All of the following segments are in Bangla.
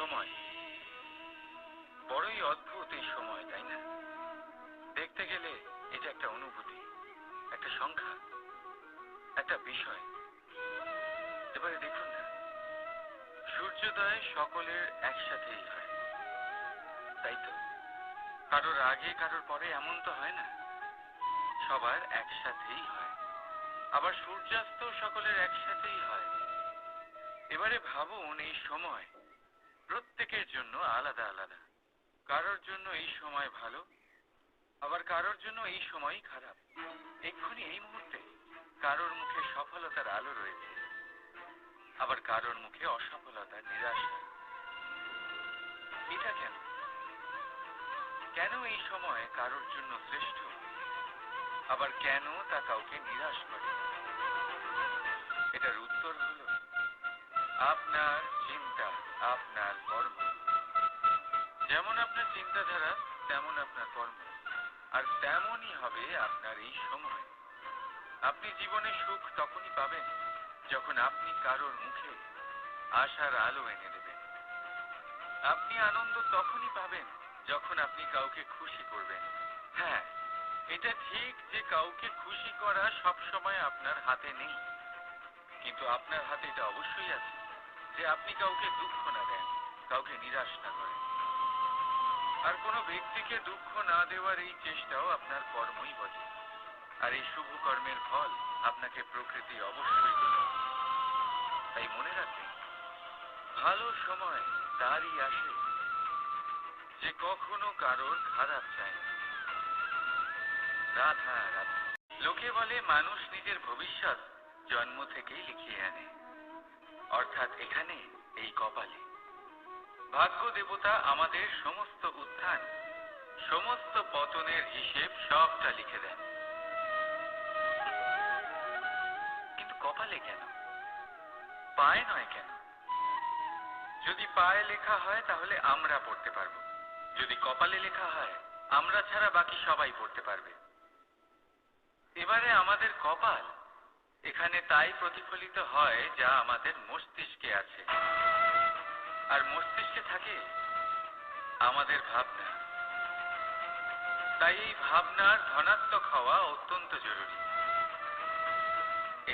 সময় বড়ই অদ্ভুত। এই সময়, তাই না? দেখতে গেলে এটা একটা অনুভূতি, একটা সংখ্যা, একটা বিষয়। এবারে দেখুন না, সূর্যোদয় সকলের একসাথেই হয়, তাই তো? কারোর আগে কারোর পরে এমন তো হয় না, সবার একসাথেই হয়। আবার সূর্যাস্ত সকলের একসাথেই হয়। এবারে ভাবুন, এই সময় প্রত্যেকের জন্য আলাদা আলাদা। কারোর জন্য এই সময় ভালো, আবার কারোর জন্য এই সময়ই খারাপ। এক্ষুনি এই মুহূর্তে কারোর মুখে সফলতার আলো রয়েছে, আবার কারোর মুখে অসফলতার নিরাশা। এটা কেন? কেন এই সময় কারোর জন্য শ্রেষ্ঠ, আবার কেন তা কাউকে নিরাশ করে? এটার উত্তর হলো আপনার চিন্তা, আপনার কর্ম। যেমন আপনার চিন্তাধারা, তেমন আপনার কর্ম, আর তেমনই হবে আপনার এই সময়। আপনি জীবনে সুখ তখনই পাবেন যখন আপনি কারোর মুখে আশার আলো এনে দেবেন। আপনি আনন্দ তখনই পাবেন যখন আপনি কাউকে খুশি করবেন। হ্যাঁ, এটা ঠিক যে কাউকে খুশি করা সবসময় আপনার হাতে নেই, কিন্তু আপনার হাতে এটা অবশ্যই আছে যে আপনি কাউকে দুঃখ না দেন, কাউকে নিরাশ না করেন। আর কোনো ব্যক্তিকে দুঃখ না দেওয়ার এই চেষ্টাও আপনার কর্মই বটে। আর এই শুভ কর্মের ফল আপনাকে প্রকৃতি অবশ্যই দেবে। তাই মনে রাখবেন, ভালো সময় তারই আসে যে কখনো কারোর খারাপ চায় না। রাধা রাধা। লোকে বলে মানুষ নিজের ভবিষ্যৎ জন্ম থেকেই লিখিয়ে আনে, অর্থাৎ এখানে, এই কপালে। ভাগ্য দেবতা আমাদের সমস্ত উত্থান, সমস্ত পতনের হিসেব সবটা লিখে দেন। কিন্তু কপালে কেন, পায়ে নয় কেন? যদি পায়ে লেখা হয় তাহলে আমরা পড়তে পারবো, যদি কপালে লেখা হয় আমরা ছাড়া বাকি সবাই পড়তে পারবে। এবারে আমাদের কপাল এখানে তাই প্রতিফলিত হয় যা আমাদের মস্তিষ্কে আছে, আর মস্তিষ্কে থাকে আমাদের ভাবনা। তাই এই ভাবনার ধনাত্মক হওয়া অত্যন্ত জরুরি।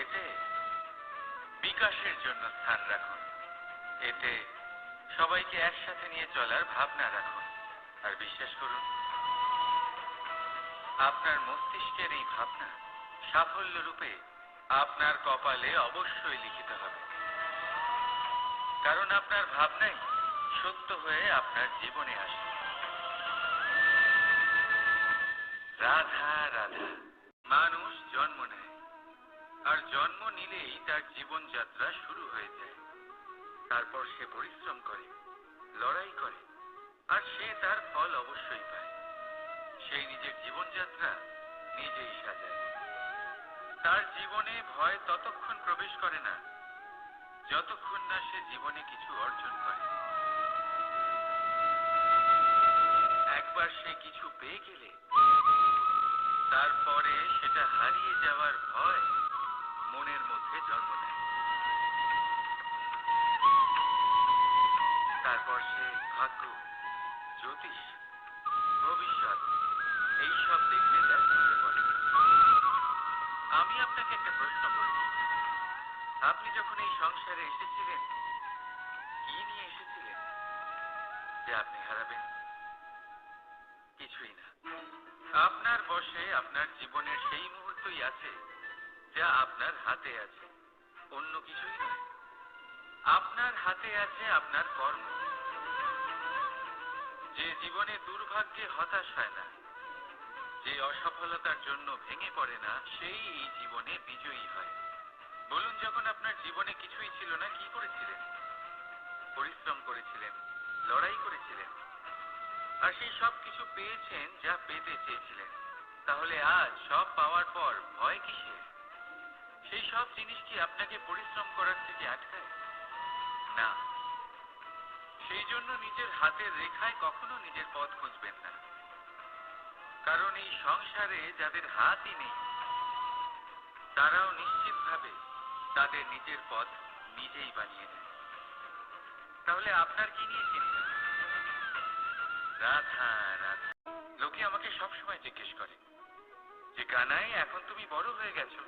এতে বিকাশের জন্য স্থান রাখুন, এতে সবাইকে একসাথে নিয়ে চলার ভাবনা রাখুন। আর বিশ্বাস করুন, আপনার মস্তিষ্কের এই ভাবনা সাফল্য রূপে আপনার কপালে অবশ্যই লিখিত হবে। কারণ আপনার ভাবনাই সত্য হয়ে আপনার জীবনে আসে। রাধা রাধা। মানুষ জন্ম নেয়, আর জন্ম নিলেই তার জীবনযাত্রা শুরু হয়ে যায়। তারপর সে পরিশ্রম করে, লড়াই করে, আর সে তার ফল অবশ্যই পায়। সেই নিজের জীবনযাত্রা নিজেই সাজায়। তার জীবনে ভয় ততক্ষণ প্রবেশ করে না যতক্ষণ না সে জীবনে কিছু অর্জন করে। একবার সে কিছু পেয়ে গেলে তারপরে সেটা হারিয়ে যাওয়ার ভয় মনের মধ্যে জন্ম নেয়। তারপর সে ভাগ্য, জ্যোতিষ, ভবিষ্যৎ এইসব দেখতে ব্যস্ত পড়ে। আমি আপনাকে একটা প্রশ্ন করব, আপনি যখন এই সংসারে এসেছিলেন, কি নিয়ে এসেছিলেন যে আপনি হারাবেন? কিছুই না। আপনার বশে আপনার জীবনের সেই মুহূর্তই আছে যা আপনার হাতে আছে, অন্য কিছুই নয়। আপনার হাতে আছে আপনার কর্ম। যে জীবনে দুর্ভাগ্যে হতাশ হয় না, যে অসফলতার জন্য ভেঙে পড়ে না, সেই এই জীবনে বিজয়ী হয়। বলুন, যখন আপনার জীবনে কিছুই ছিল না, কি করেছিলেন? পরিশ্রম করেছিলেন, লড়াই করেছিলেন, আর সেই সব কিছু পেয়েছেন যা পেতে চেয়েছিলেন। তাহলে আজ সব পাওয়ার পর ভয় কিসের? সেই সব জিনিস কি আপনাকে পরিশ্রম করার থেকে আটকায়? না। সেই জন্য নিজের হাতের রেখায় কখনো নিজের পথ খুঁজবেন না। কারণ এই সংসারে যাদের হাতই নেই, তারাও নিশ্চিতভাবে তাদের নিজের পথ নিজেই বানিয়ে নেয়। তাহলে আপনার কি নিয়ে চিন্তা? রাধা রাধা, লোকে আমাকে সবসময় জিজ্ঞেস করে যে কানাই, এখন তুমি বড় হয়ে গেছো,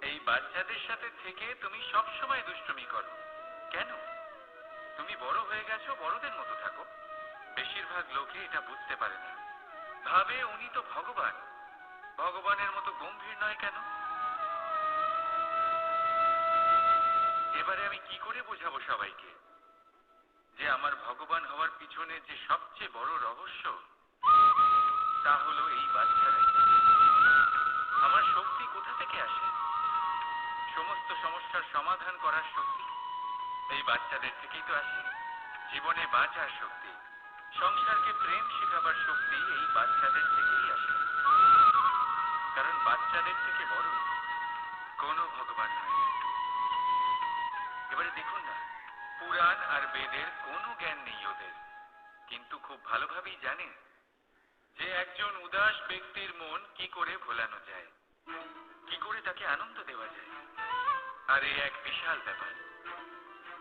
এই বাচ্চাদের সাথে থেকে তুমি সবসময় দুষ্টুমি করো কেন? তুমি বড় হয়ে গেছো, বড়দের মতো থাকো। বেশিরভাগ লোকে এটা বুঝতে পারে না, ভাবে উনি তো ভগবান, ভগবানের মতো গম্ভীর নয় কেন? এবারে আমি কি করে বোঝাবো সবাইকে যে আমার ভগবান হওয়ার পিছনে যে সবচেয়ে বড় রহস্য, তা হলো এই বাচ্চারাই। আমার শক্তি কোথা থেকে আসে? সমস্ত সমস্যার সমাধান করার শক্তি এই বাচ্চাদের থেকেই তো আসে। জীবনে বাঁচার শক্তি, সংসারকে প্রেম শেখাবার শক্তি এই বাচ্চাদের থেকেই আসে। কারণ বাচ্চাদের থেকে বড় কোনো ভগবান হয় না। এবারে দেখুন না, পুরাণ আর বেদের কোনো জ্ঞান নেই ওদের, কিন্তু খুব ভালোভাবেই জানে যে একজন উদাস ব্যক্তির মন কি করে ভোলানো যায়, কি করে তাকে আনন্দ দেওয়া যায়। আর এই এক বিশাল ব্যাপার,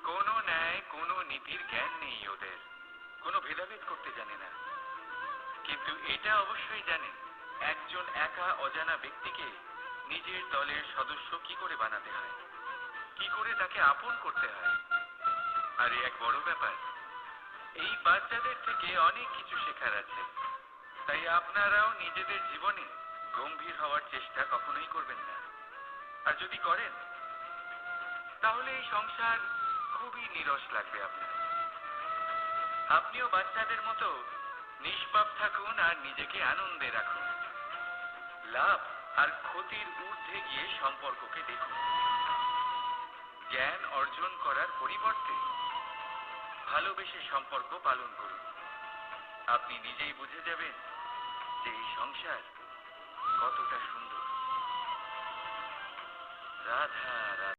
কোনো ন্যায় কোনো নীতির জ্ঞান নেই ওদের, কোনো ভেদাভেদ করতে জানে না। কিন্তু এটা অবশ্যই জানে একজন একা অজানা ব্যক্তিকে নিজের দলের সদস্য কি করে বানাতে হয়, কি করে তাকে আপন করতে হয়। আর এক বড় ব্যাপার, এই বাচ্চাদের থেকে অনেক কিছু শেখার আছে। তাই আপনারাও নিজেদের জীবনে গম্ভীর হওয়ার চেষ্টা কখনোই করবেন না। আর যদি করেন, তাহলে এই সংসার খুবই নীরস লাগবে আপনার। আপনিও বাচ্চাদের মতো নিষ্পাপ থাকুন আর নিজেকে আনন্দে রাখুন। লাভ আর ক্ষতির ঊর্ধ্বে গিয়ে সম্পর্ককে দেখুন। জ্ঞান অর্জন করার পরিবর্তে ভালোবেসে সম্পর্ক পালন করুন। আপনি নিজেই বুঝে যাবেন যে এই সংসার কতটা সুন্দর। রাধা রাধা।